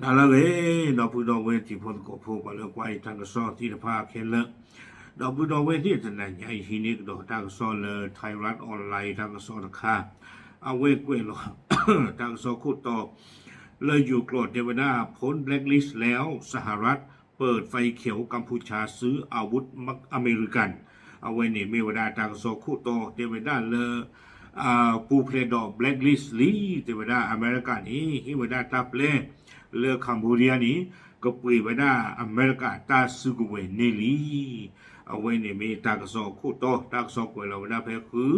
นั่นละเว้ดอกพุดอกเวที่พอก็พบมาแล้วกว่าทางก็สอที่ภาคเห็นแล้วดอกพุดอกเวที่จะนั่นใหญ่ที่นี่ดอกทางก็สอเลยไทยรัฐออนไลน์ทางก็สอราคาเอาเวกเวลทางสอคุดต่อเลยอยู่กรดเดวนาพ้นแบล็คลิสต์แล้วสหรัฐเปิดไฟเขียวกัมพูชาซื้ออาวุธอเมริกันเอาไว้เนี่ยมีเวลาทางสอคุดต่อเดวนาเลยปูเพลดอแบล็คลิสต์ลีเดวนาอเมริกันนี้ที่เวลาตับเล่เลือกคัมพูเดียนี้ก็ปุยไปได้อเมริกาตาสุกเวเนลีเอาไว้เนี่ยมีตากสอคู่โตตากสอกวยเราได้เพคือ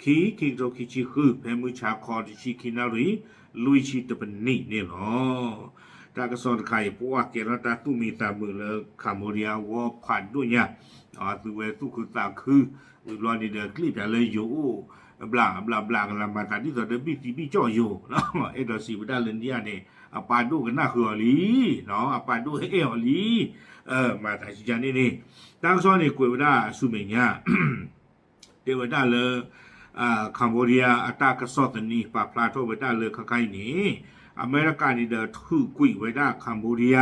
คีโตคิชิคือเพมือชาคอดิชิคินารีลุยชิตเป็นนี่เนี่ยหรอตากสอไข่พวกเกลตาตุมีตามือเลือกคัมพูเดียวอผ่านด้วยเนี่ยตัวเวตุคือตาคือวิบลอนี่เดคลิปอะไรอยู่บลากันละมาตาที่ตัวเดบิทีบีจ่ออยู่เนาะเอ็ดสีบดาเลนเดียเนี่ยปาดูกันน่าคือลีเนาะปาดูให้เออลีมาแต่ชิจานี่ตั้งซ้อนนี่กวยว่าสุเมียเทวดาเลยคัมพูเดียอัตากสอดนี่ปาพลาโตเวดาเลยข้างๆนี่อเมริกานี่เดอถือกวยเวดาคัมพูเดีย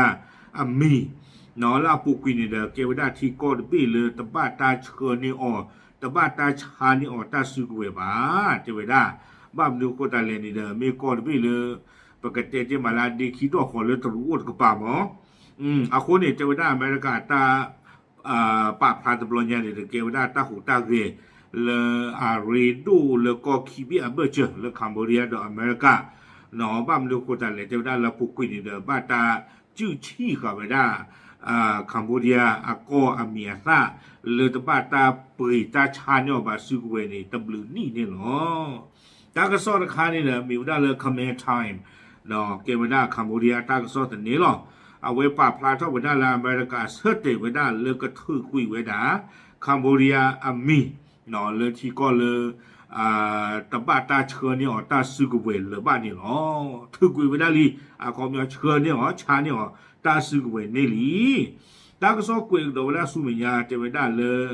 มีเนาะลาปุกวยนี่เดอเกวดาที่กอดบีเลยตบ้าตาเชิญนี่ออตบ้าตาชานี่ออตาสุกเวบาเทวดาบ้ามดูโคตาเลนี่เดอมีกอดบีเลยปกติจะมาลาดีคิดว่าคนเลยตรู้ว่าก็ป่าหมออาคนเนี่ยจะไปได้อเมริกาตาป่าพาตบลอนยาเนี่ยเกี่ยวได้ตาหูตาเกลอารีดูแล้วก็คิบิอาเบอร์เจอแล้วคัมโบเดียดอเมริกาหนอบ้ามดูโคตาเลยจะได้แล้วปุกคุยเนี่ยเดอบ้าตาจื้อชี้เข้าไปได้คัมโบเดียอาโกอาเมียซาเลยตบ้าตาเปยตาชาเนี่ยบาซูเวนี่ตบลือนี่เนี่ยหรอตากระสอราคานี่เนี่ยมีว่าเลยคัมเมอร์ไทม์เนาะเกวดาคัมพูเดียตากสอตันนี้หรอเอาไว้ป่าพลาทเวดาลาอเมริกาเสด็จเวดาเลือกกระทือคุยเวดาคัมพูเดียมีเนาะเลยที่ก็เลยตบ้าตาเชิญเนี่ยตาซึกเวลเลยบ้านนี่หรอทือคุยเวดาลีก็มีเชิญเนี่ยชาเนี่ยตาซึกเวนี่ลีตากสอคุยโดเวลาสุมิยาเจเวดาเลย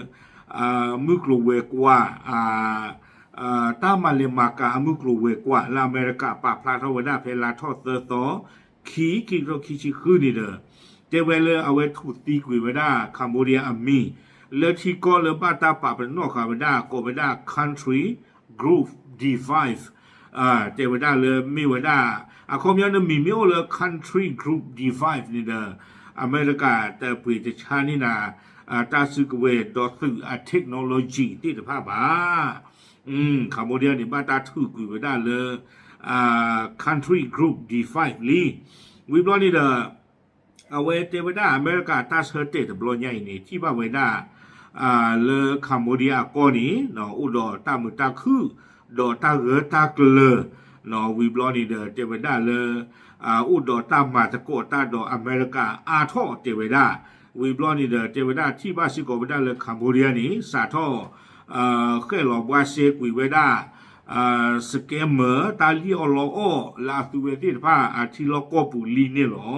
มุกโลเวกว่าตามาเลมากาอมุกลูเวกว่าลาอเมริกาปาพลาทวดาเพลาทอดเตอร์ต่อขีโรคิชิคือนี่เด้อเจเวเลเอาไว้ถูกตีกุยเวดาคัมโบเดียมีเลที่ก็เลบาตาปาเป็นนอกคาเวดาโกเวดา country group D5 เจเวดาเลมีเวดาคอมยันมีโอเล country group D5 นี่เด้ออเมริกาแต่ปีจะชานี่นาตาซึกเวดอสึเทคโนโลยีที่จะพาบาคัมโบเดียนี่บ้านตาถือกุยไว้ได้เลยcountry group D5 ลีวิบลอนี่เด้อเอาไว้เทวดาอเมริกาตาเสเตตบลอใหญ่นี่ที่บ้านไว้ได้เลคัมโบเดียก่อนนี่เนาะอุดอตามือตาคือดอตาเกตาเกลเนาะวิบลอนี่เด้อเทวดาเลยอุดอตามาตะโกตาดออเมริกาอาทอเทวดาวิบลอนี่เด้อเทวดาที่บ้านสิโกไว้ได้เลยคัมโบเดียนี่สาทอเคยหลอกว่าเซกุยเวดาสเกมเมอร์ตาลีอลอลาตูเวติผ้าที่ลอกปูลีเนี่ยหรอ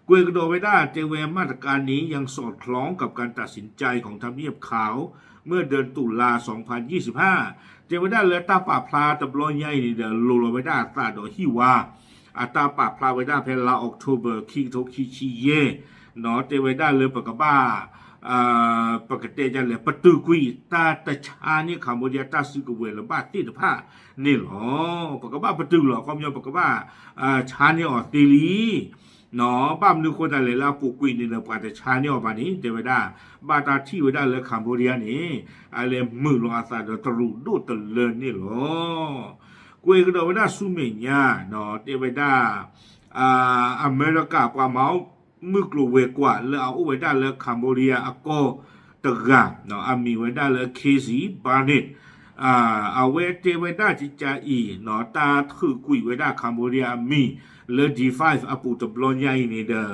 กวยกระโดเวดาเจเวมาตรการนี้ยังสอดคล้องกับการตัดสินใจของทำเนียบขาวเมื่อเดือนตุลา2025เจเวดาเลตาป่าพลาตบลอยใหญ่นี่เดโลโลเวดาตาดอฮิวาตาป่าพลาเวดาเพลาออกโทเบอร์คิโทคิชิเยเนาะเจเวดาเลปกบ้าปกติจะเลยประตูกุยตาตะชานี่คัมโบเดียตาซึกเวลบ้าติดผ้านี่หรอปกบ้าประตูหรอความยาวปกบ้าชานี่ออตีลีเนาะบ้ามนึกคนอะไรละปุกุยนี่เลยปกติชานี่ออกมานี่เดวดาบ้าตาที่เวดาเลยคัมโบเดียนี่อะไรมือลงอาซาเดตรูดูตะเลินนี่หรอกุยก็เดวดาสุเมียเนาะเดวดาอเมริกากว่าเมามือกลัวเวกว่าแล้วเอาไว้ได้เลยคัมโบเดียก็ตะกะเนาะมีไว้ได้เลยเคซีบาร์เนตเอาไว้เจไว้ได้จิจาอีเนาะตาถือกุยไว้ได้คัมโบเดียมีเลยD5ปูตบลอนใหญ่นี่เด้อ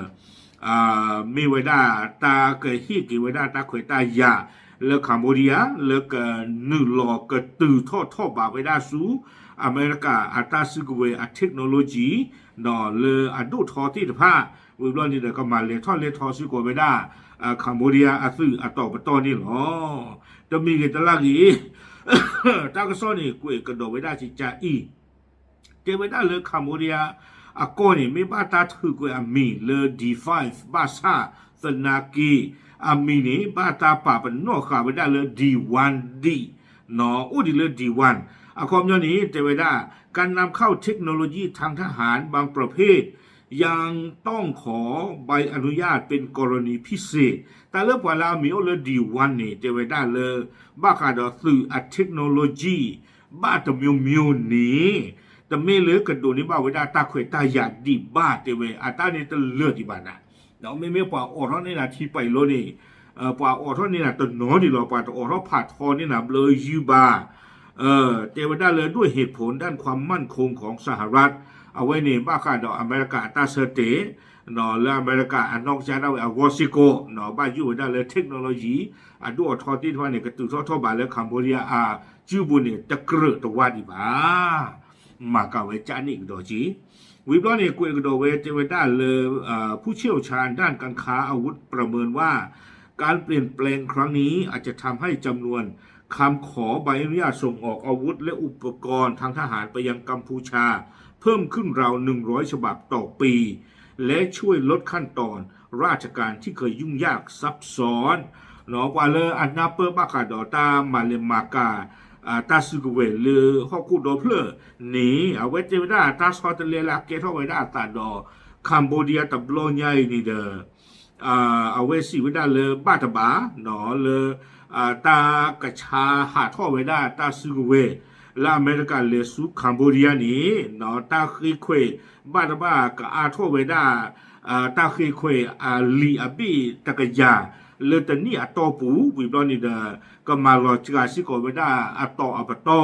มีไว้ได้ตาเกยฮีกิไว้ได้ตาขวยตายาแล้วคัมโบเดียแล้วก็นึกหลอกก็ตื่อทอบาไว้ได้สูอเมริกาตาซึกเวเทคโนโลยีเนาะเลยดูทอที่ผ้าวิบลอนนี่เด็กก็มาเลยทอดเลยทอซิโกไปได้คัมโบเดียซื้อต่อไปต่อนี่หรอจะมีกันตลาดอีตากระซ้อนนี่กูเอกกระโดดไปได้จิจ่าอีเจไปได้เลยคัมโบเดีย อาก็นี่ไม่บ้าตาถือกว่ามีเลD5บ้าซาสนากีอามีนี่บ้าตาป่าเป็นนอกขาไปได้เลD1DเนาะอุดิเลD1อาความย้อนนี้เจเวดาการนำเข้าเทคโนโลยีทางทหารบางประเภทยังต้องขอใบอนุญาตเป็นกรณีพิเศษแต่เรื่องว่าเรามีเลD1นี่เจเวดาเลยบ้าขาดสื่อเทคโนโลยีบ้าตะมิวนี้แต่ไม่เลือกกันดูนี่บ้าเวดาตาเขยตาหยาดดีบ้าเตเวอาตาเนี่ยตะเลือดดีบ้านะเนาะไม่ป่าออร้อนนี่นะที่ไปโลนี่ป่าออร้อนนี่นะตะน้อดีหรอป่าตะออร้อนผัดทอนี่นะเลยยูบาเทวดาเลยด้วยเหตุผลด้านความมั่นคงของสหรัฐเอาไว้เนี่ยบ้าค่ะดอกอเมริกาตาเสเตเนาะและอเมริกานอกจากนั้นวอชิโกเนาะบ้าอยู่ได้เลยเทคโนโลยีดูอทอที่ว่าเนี่ยกระตุ้นทอบ้าเลยคัมโบเดียจูบุเนี่ยตะเกลือตะวันดีบ้ามากเอาไว้จานิกดอจีวิบล้อเนี่ยกุยกระโดเวเทวดาเลยผู้เชี่ยวชาญด้านการค้าอาวุธประเมินว่าการเปลี่ยนแปลงครั้งนี้อาจจะทำให้จำนวนคำขอใบอนุญาตส่งออกอาวุธและอุปกรณ์ทางทหารไปยังกัมพูชาเพิ่มขึ้นราว100ฉบับต่อปีและช่วยลดขั้นตอนราชการที่เคยยุ่งยากซับซ้อนเนาะกว่าเลยอันนาเปอร์บาคาดอตามาเลมากาตาซึกเวลเลยฮอกูดอเพลนี่เอาไว้เจอได้ตาสกอตเลลาเกทเอาไว้ได้ตาดอคัมโบเดียตับโลใหญ่นี่เด้อเอาไว้สิไว้ได้เลยบาตบาเนาะเลยตากระชาหาท่อไว้ได้ตาซึกเวและอเมริกาเลสุคัมโบเดียนี่เนาะตาคีเควบาตบากะอาท่อไว้ได้ตาคีเควลีอบีตะกะยาเลตนี่อตอปูวิบลอนี่เดก็มาลอจกาสิโกไว้ได้อตออปตอ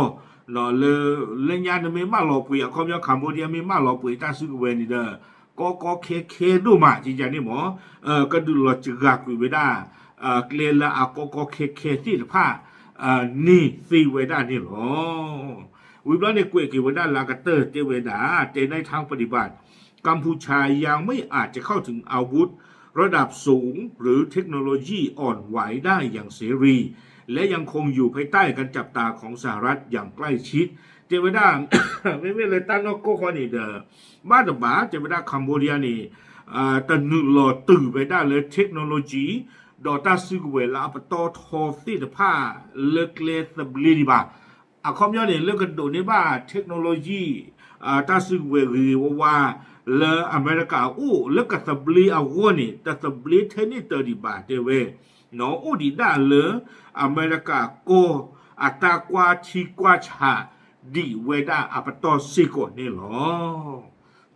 เนาะเลญาณไม่มาลอปุยคอมยาคัมโบเดียไม่มาลอปุยตาซึกเวนี่เดก็เคดูมาจริงๆนี่หมอก็ดูลอจกาคุยไว้ได้เกลียละก็เคที่ผ้านี่ซีเวด้านี่หรอวิบลาเนี่ยกุยกิเวด้าลากาเตอร์เจเวด้าเจในทางปฏิบัติกัมพูชายังไม่อาจจะเข้าถึงอาวุธระดับสูงหรือเทคโนโลยีอ่อนไหวได้อย่างเสรีและยังคงอยู่ภายใต้การจับตาของสหรัฐอย่างใกล้ชิดเจเวด้า ไม่เลยตั้งนกโก้คนนี้เด้อบ้านบ้าเจเวด้าคัมโบเดียนี่แต่หนึ่งหลอดตื่นไปได้เลยเทคโนโลยีดอต้าซึกเวลาปตอทอสิทผ้าเลิกเลสบลีดีบ้าคอมยอนเนี่ยเลิกกันโดนี่บ้าเทคโนโลยีต้าซึกเวรีว่าเลอเมริกาอู้เลิกกับสบลีเอาวัวนี่แต่สบลีเทนี่เตอร์ดีบ้าเตเวน้องอู้ดีด้าเลอเมริกาโกอัตากวาชิกวาชาดีเวด้าอัปตอซิโกนี่หรอ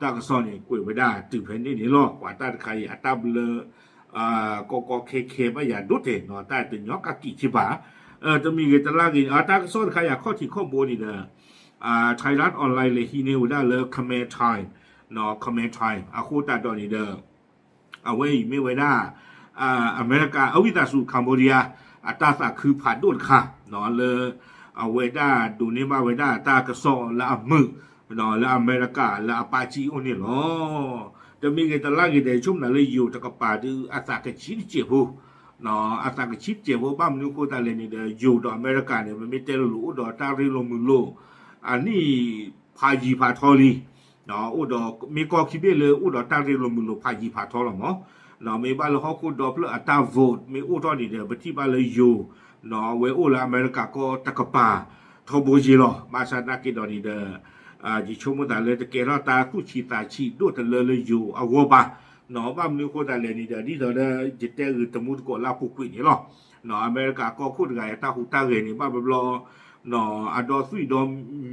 ตากซอนนี่กุยเวด้าตื่นเพนนี่หรอกว่าตาใครอัตาเบลก็เคไม่อย่าดุเถเนาะแต่ถึงยอกกะกิชิบะจะมีกันตลาดกินตากซอนใครอยากข้อที่ข้อมูลนี่เด้อไทยรัฐออนไลน์เลยฮีเนวได้เลยคอมเมนต์ไทม์เนาะคอมเมนต์ไทม์คู่ตาดอนนี่เด้อเอาไว้ไม่ไว้ได้อเมริกาวิตาสู่คัมโบเดียตาสักคือผ่านดุนค่ะเนาะเลยเอาไว้ได้ดูนี่มาไว้ได้ตากระซอและมือเนาะและอเมริกาและปาจีโอนี่หรอจะมีกันตลาดกินได้ชุ่มนั่นเลยอยู่ตะกป่าดูอาสากชิดเจียวเนาะอาสากชิดเจียวบ้านนู้นก็ตาเลนี่เด้ออยู่ดออเมริกาเนี่ยมันไม่เจอหลูดอตาริโลมุโลอันนี้พายีพาทอลีเนาะอุดอมีกอคิเบเลยอุดอตาริโลมุโลพายีพาทอลมั้งเนาะมีบ้านเราเขาคุดดอเพลอัตราโหวตมีอุดอนี่เด้อไปที่บ้านเลยอยู่เนาะเวอุลาอเมริกาก็ตะกป่าทอบูจิโลมาซานากิดอนี่เด้อจิชมุตาเลยตะเกราตาคุชิตาชีดูตะเลยอยู่อาวบาเนาะบ้านนู้นก็ตาเลยนี่เด้อนี่เด้อจิตเตอร์ตะมุดก็ลาปุกวินี่หรอเนาะอเมริกาก็คุดไงตาหูตาเรนี่บ้านแบบรอเนาะอดอสุยดอม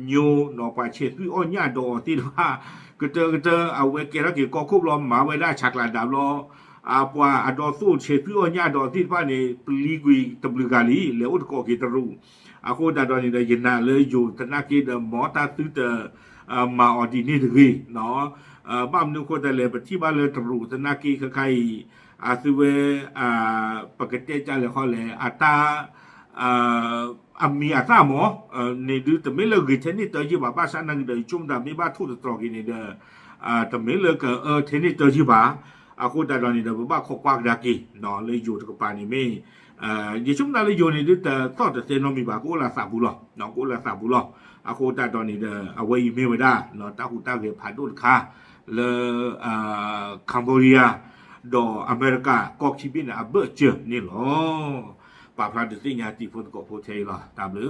โยเนาะไปเชสุยอ้อนญาดอที่ว่าก็เจอเอาเวเกรากิก็คุบรอมหมาไว้ได้ฉากหลานดาวรอปว่าอดอสุเชสุยอ้อนญาดอที่ว่านี่ปลีกุยตะบลกาลีแล้วอุดก็กิตรูคู่ตาดอนี่เด้อยินนาเลยอยู่ตะนักกิดหมอตาตื้อเตอมาออดีนี่ถึงเนาะบ้านนู้นก็แต่เลยปฏิบัติเลยตรูตนากีใครสุเวปกติจะเลยเขาเลยตามีตาหมอในดูแต่ไม่เลิกเทนนิสตัวจีบบ้าฉันนั่งเดินจุ่มดำมีบ้าทุกตรอกินนี่เด้อแต่ไม่เลิกเทนนิสตัวจีบคู่ตาดอนนี่เด้อบ้าขกวากดากีเนาะเลยอยู่ทุกป่านี่ไม่ ယေရှုနာလေးယိုနေတဲ့တော့တဲ့နော်မိပါကိုလာစာဘူးလောနော်ကိုလာစာဘူးလောအခုတတော်နေတဲ့အဝေးမေဝဒနော်တခုတကေဖာတို့ခါလေကမ်ဘောဒီးယားဒေါ်အမေရိကကော့ချီပင်းအဘတ်ချနေလောပါဖာဒသိညာတီဖို့ကိုဖိုသေးလာတဘလ